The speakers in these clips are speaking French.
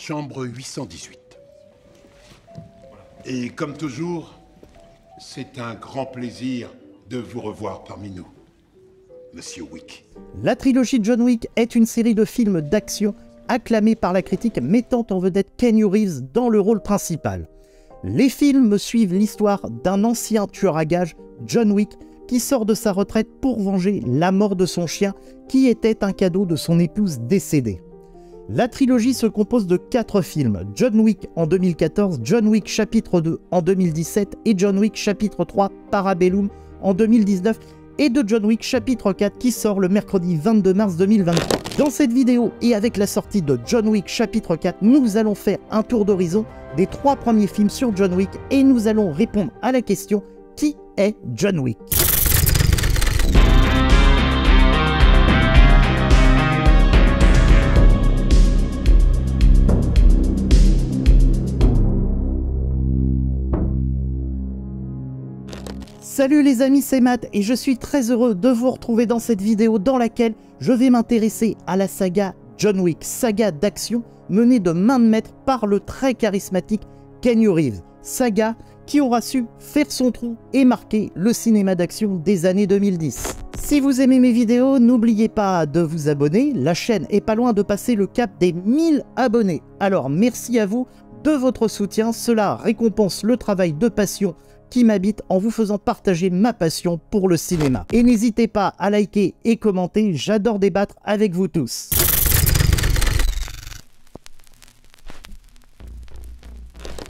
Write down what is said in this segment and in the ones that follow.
chambre 818. Et comme toujours, c'est un grand plaisir de vous revoir parmi nous, Monsieur Wick. La trilogie John Wick est une série de films d'action acclamés par la critique, mettant en vedette Keanu Reeves dans le rôle principal. Les films suivent l'histoire d'un ancien tueur à gages, John Wick, qui sort de sa retraite pour venger la mort de son chien, qui était un cadeau de son épouse décédée. La trilogie se compose de 4 films, John Wick en 2014, John Wick chapitre 2 en 2017 et John Wick chapitre 3 Parabellum en 2019, et de John Wick chapitre 4 qui sort le mercredi 22 mars 2023. Dans cette vidéo et avec la sortie de John Wick chapitre 4, nous allons faire un tour d'horizon des 3 premiers films sur John Wick et nous allons répondre à la question: qui est John Wick? Salut les amis, c'est Matt et je suis très heureux de vous retrouver dans cette vidéo dans laquelle je vais m'intéresser à la saga John Wick, saga d'action menée de main de maître par le très charismatique Keanu Reeves, saga qui aura su faire son trou et marquer le cinéma d'action des années 2010. Si vous aimez mes vidéos, n'oubliez pas de vous abonner, la chaîne est pas loin de passer le cap des 1000 abonnés. Alors merci à vous de votre soutien, cela récompense le travail de passion qui m'habite en vous faisant partager ma passion pour le cinéma. Et n'hésitez pas à liker et commenter, j'adore débattre avec vous tous.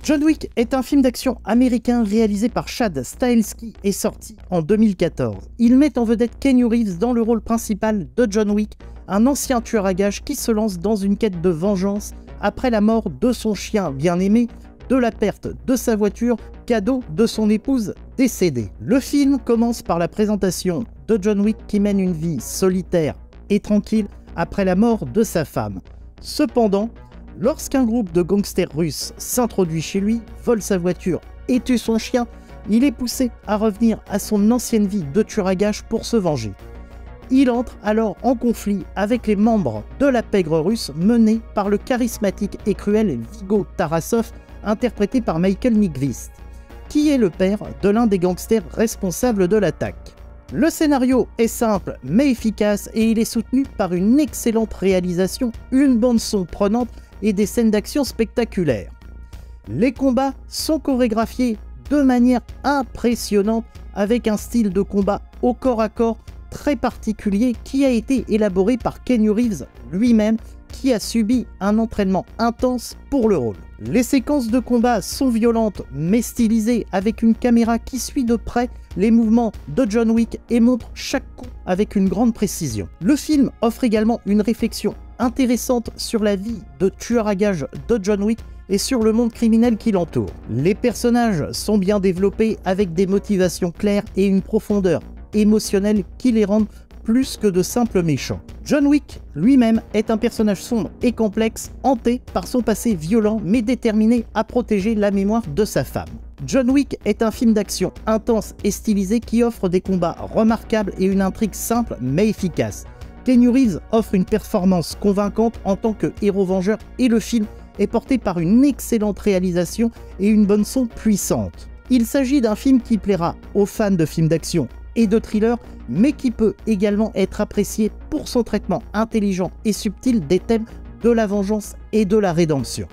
John Wick est un film d'action américain réalisé par Chad Stahelski et sorti en 2014. Il met en vedette Keanu Reeves dans le rôle principal de John Wick, un ancien tueur à gages qui se lance dans une quête de vengeance après la mort de son chien bien-aimé, de la perte de sa voiture, cadeau de son épouse décédée. Le film commence par la présentation de John Wick qui mène une vie solitaire et tranquille après la mort de sa femme. Cependant, lorsqu'un groupe de gangsters russes s'introduit chez lui, vole sa voiture et tue son chien, il est poussé à revenir à son ancienne vie de tueur à gages pour se venger. Il entre alors en conflit avec les membres de la pègre russe menée par le charismatique et cruel Viggo Tarasov, interprété par Michael Nyqvist, qui est le père de l'un des gangsters responsables de l'attaque. Le scénario est simple mais efficace et il est soutenu par une excellente réalisation, une bande-son prenante et des scènes d'action spectaculaires. Les combats sont chorégraphiés de manière impressionnante avec un style de combat au corps à corps très particulier qui a été élaboré par Keanu Reeves lui-même, qui a subi un entraînement intense pour le rôle. Les séquences de combat sont violentes mais stylisées avec une caméra qui suit de près les mouvements de John Wick et montre chaque coup avec une grande précision. Le film offre également une réflexion intéressante sur la vie de tueur à gages de John Wick et sur le monde criminel qui l'entoure. Les personnages sont bien développés avec des motivations claires et une profondeur émotionnelle qui les rendent plus que de simples méchants. John Wick lui-même est un personnage sombre et complexe, hanté par son passé violent mais déterminé à protéger la mémoire de sa femme. John Wick est un film d'action intense et stylisé qui offre des combats remarquables et une intrigue simple mais efficace. Keanu Reeves offre une performance convaincante en tant que héros vengeur et le film est porté par une excellente réalisation et une bande son puissante. Il s'agit d'un film qui plaira aux fans de films d'action et de thriller, mais qui peut également être apprécié pour son traitement intelligent et subtil des thèmes de la vengeance et de la rédemption.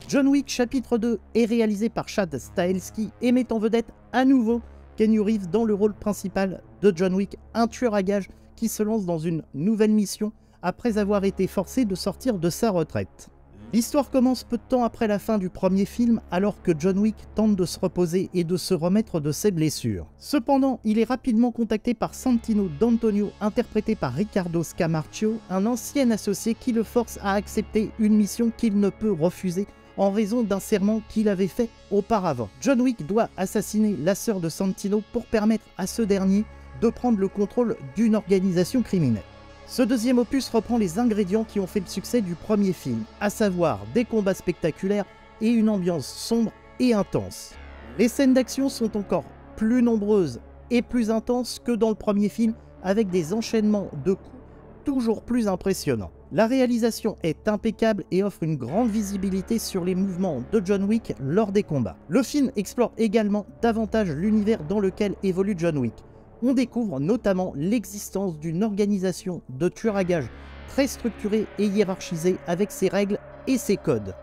John Wick chapitre 2 est réalisé par Chad Stahelski et met en vedette à nouveau Keanu Reeves dans le rôle principal de John Wick, un tueur à gages qui se lance dans une nouvelle mission après avoir été forcé de sortir de sa retraite. L'histoire commence peu de temps après la fin du premier film, alors que John Wick tente de se reposer et de se remettre de ses blessures. Cependant, il est rapidement contacté par Santino D'Antonio, interprété par Riccardo Scamarcio, un ancien associé qui le force à accepter une mission qu'il ne peut refuser en raison d'un serment qu'il avait fait auparavant. John Wick doit assassiner la sœur de Santino pour permettre à ce dernier de prendre le contrôle d'une organisation criminelle. Ce deuxième opus reprend les ingrédients qui ont fait le succès du premier film, à savoir des combats spectaculaires et une ambiance sombre et intense. Les scènes d'action sont encore plus nombreuses et plus intenses que dans le premier film, avec des enchaînements de coups toujours plus impressionnant. La réalisation est impeccable et offre une grande visibilité sur les mouvements de John Wick lors des combats. Le film explore également davantage l'univers dans lequel évolue John Wick. On découvre notamment l'existence d'une organisation de tueurs à gages très structurée et hiérarchisée avec ses règles et ses codes.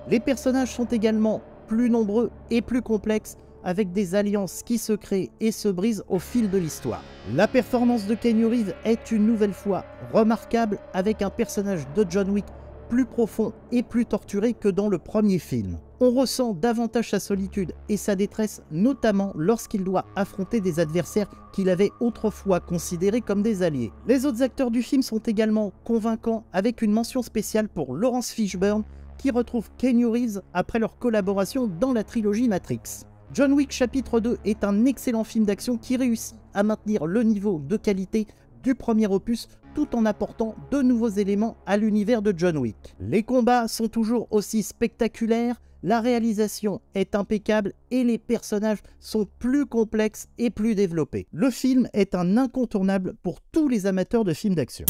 Les personnages sont également plus nombreux et plus complexes, avec des alliances qui se créent et se brisent au fil de l'histoire. La performance de Keanu Reeves est une nouvelle fois remarquable, avec un personnage de John Wick plus profond et plus torturé que dans le premier film. On ressent davantage sa solitude et sa détresse, notamment lorsqu'il doit affronter des adversaires qu'il avait autrefois considérés comme des alliés. Les autres acteurs du film sont également convaincants, avec une mention spéciale pour Laurence Fishburne, qui retrouve Keanu Reeves après leur collaboration dans la trilogie Matrix. John Wick chapitre 2 est un excellent film d'action qui réussit à maintenir le niveau de qualité du premier opus tout en apportant de nouveaux éléments à l'univers de John Wick. Les combats sont toujours aussi spectaculaires, la réalisation est impeccable et les personnages sont plus complexes et plus développés. Le film est un incontournable pour tous les amateurs de films d'action.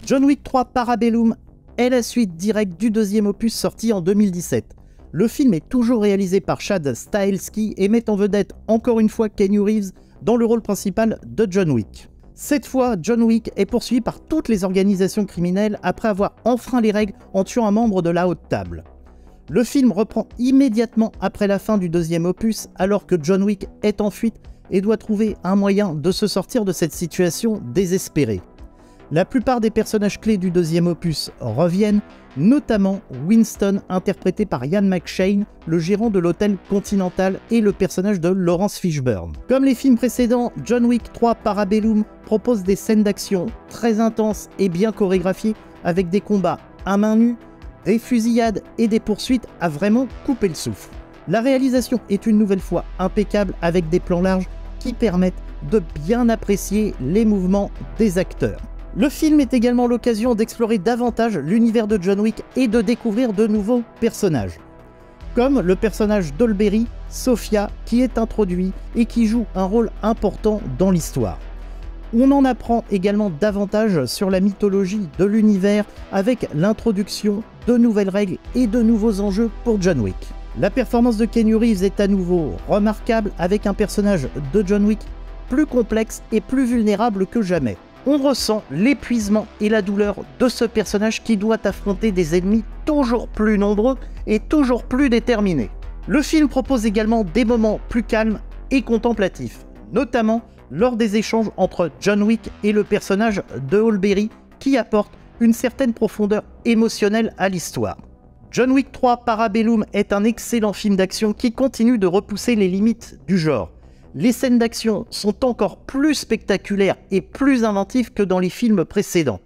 John Wick 3 Parabellum est la suite directe du deuxième opus sorti en 2017. Le film est toujours réalisé par Chad Stahelski et met en vedette encore une fois Keanu Reeves dans le rôle principal de John Wick. Cette fois, John Wick est poursuivi par toutes les organisations criminelles après avoir enfreint les règles en tuant un membre de la haute table. Le film reprend immédiatement après la fin du deuxième opus, alors que John Wick est en fuite et doit trouver un moyen de se sortir de cette situation désespérée. La plupart des personnages clés du deuxième opus reviennent, notamment Winston, interprété par Ian McShane, le gérant de l'hôtel Continental, et le personnage de Laurence Fishburne. Comme les films précédents, John Wick 3 Parabellum propose des scènes d'action très intenses et bien chorégraphiées, avec des combats à main nue, des fusillades et des poursuites à vraiment couper le souffle. La réalisation est une nouvelle fois impeccable, avec des plans larges qui permettent de bien apprécier les mouvements des acteurs. Le film est également l'occasion d'explorer davantage l'univers de John Wick et de découvrir de nouveaux personnages, comme le personnage d'Holberry, Sophia, qui est introduit et qui joue un rôle important dans l'histoire. On en apprend également davantage sur la mythologie de l'univers, avec l'introduction de nouvelles règles et de nouveaux enjeux pour John Wick. La performance de Keanu Reeves est à nouveau remarquable, avec un personnage de John Wick plus complexe et plus vulnérable que jamais. On ressent l'épuisement et la douleur de ce personnage qui doit affronter des ennemis toujours plus nombreux et toujours plus déterminés. Le film propose également des moments plus calmes et contemplatifs, notamment lors des échanges entre John Wick et le personnage de Holberry, qui apporte une certaine profondeur émotionnelle à l'histoire. John Wick 3 Parabellum est un excellent film d'action qui continue de repousser les limites du genre. Les scènes d'action sont encore plus spectaculaires et plus inventives que dans les films précédents.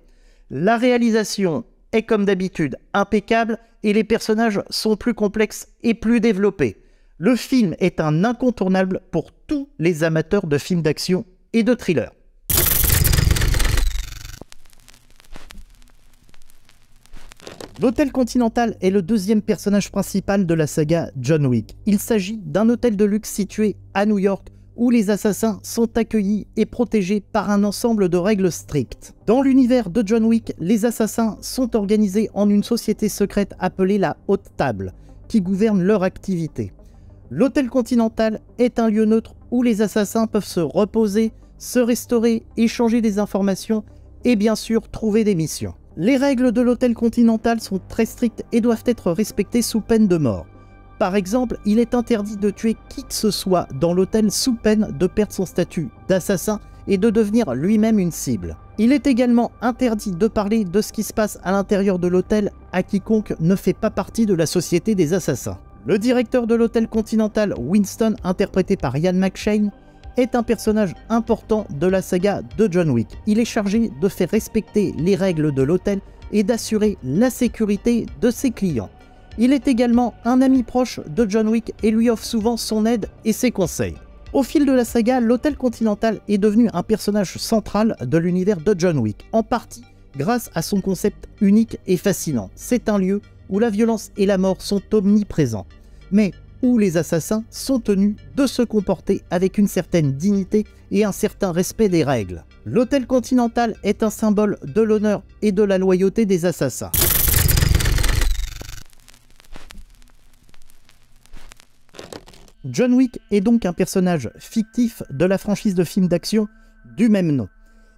La réalisation est comme d'habitude impeccable et les personnages sont plus complexes et plus développés. Le film est un incontournable pour tous les amateurs de films d'action et de thrillers. L'hôtel Continental est le deuxième personnage principal de la saga John Wick. Il s'agit d'un hôtel de luxe situé à New York, où les assassins sont accueillis et protégés par un ensemble de règles strictes. Dans l'univers de John Wick, les assassins sont organisés en une société secrète appelée la Haute Table, qui gouverne leur activité. L'hôtel Continental est un lieu neutre où les assassins peuvent se reposer, se restaurer, échanger des informations et bien sûr trouver des missions. Les règles de l'hôtel Continental sont très strictes et doivent être respectées sous peine de mort. Par exemple, il est interdit de tuer qui que ce soit dans l'hôtel sous peine de perdre son statut d'assassin et de devenir lui-même une cible. Il est également interdit de parler de ce qui se passe à l'intérieur de l'hôtel à quiconque ne fait pas partie de la société des assassins. Le directeur de l'hôtel Continental, Winston, interprété par Ian McShane, est un personnage important de la saga de John Wick. Il est chargé de faire respecter les règles de l'hôtel et d'assurer la sécurité de ses clients. Il est également un ami proche de John Wick et lui offre souvent son aide et ses conseils. Au fil de la saga, l'hôtel Continental est devenu un personnage central de l'univers de John Wick, en partie grâce à son concept unique et fascinant. C'est un lieu où la violence et la mort sont omniprésents. Mais où les assassins sont tenus de se comporter avec une certaine dignité et un certain respect des règles. L'Hôtel Continental est un symbole de l'honneur et de la loyauté des assassins. John Wick est donc un personnage fictif de la franchise de films d'action du même nom.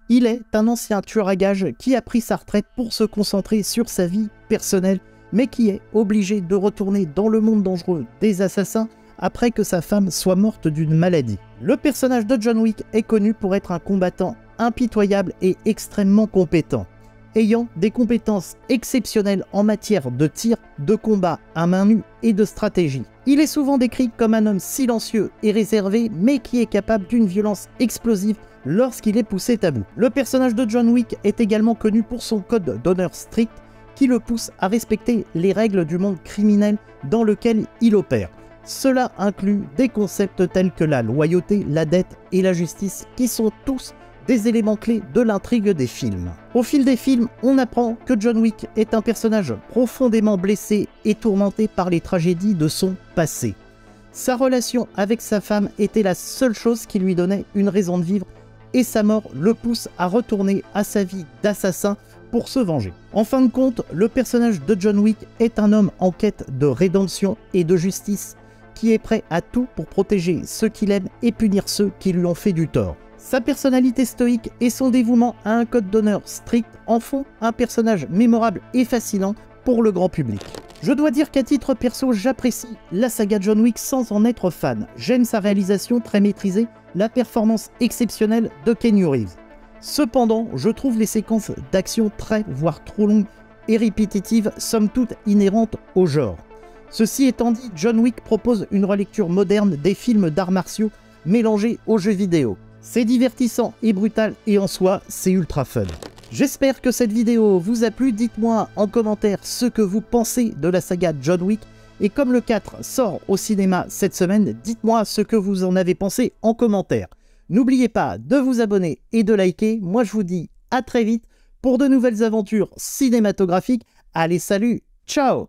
Il est un ancien tueur à gages qui a pris sa retraite pour se concentrer sur sa vie personnelle, mais qui est obligé de retourner dans le monde dangereux des assassins après que sa femme soit morte d'une maladie. Le personnage de John Wick est connu pour être un combattant impitoyable et extrêmement compétent, ayant des compétences exceptionnelles en matière de tir, de combat à main nue et de stratégie. Il est souvent décrit comme un homme silencieux et réservé, mais qui est capable d'une violence explosive lorsqu'il est poussé à bout. Le personnage de John Wick est également connu pour son code d'honneur strict qui le pousse à respecter les règles du monde criminel dans lequel il opère. Cela inclut des concepts tels que la loyauté, la dette et la justice qui sont tous des éléments clés de l'intrigue des films. Au fil des films, on apprend que John Wick est un personnage profondément blessé et tourmenté par les tragédies de son passé. Sa relation avec sa femme était la seule chose qui lui donnait une raison de vivre et sa mort le pousse à retourner à sa vie d'assassin pour se venger. En fin de compte, le personnage de John Wick est un homme en quête de rédemption et de justice qui est prêt à tout pour protéger ceux qu'il aime et punir ceux qui lui ont fait du tort. Sa personnalité stoïque et son dévouement à un code d'honneur strict en font un personnage mémorable et fascinant pour le grand public. Je dois dire qu'à titre perso, j'apprécie la saga John Wick sans en être fan. J'aime sa réalisation très maîtrisée, la performance exceptionnelle de Keanu Reeves. Cependant, je trouve les séquences d'action très, voire trop longues et répétitives, somme toute inhérentes au genre. Ceci étant dit, John Wick propose une relecture moderne des films d'arts martiaux mélangés aux jeux vidéo. C'est divertissant et brutal et en soi, c'est ultra fun. J'espère que cette vidéo vous a plu, dites-moi en commentaire ce que vous pensez de la saga John Wick. Et comme le 4 sort au cinéma cette semaine, dites-moi ce que vous en avez pensé en commentaire. N'oubliez pas de vous abonner et de liker. Moi je vous dis à très vite pour de nouvelles aventures cinématographiques. Allez, salut, ciao!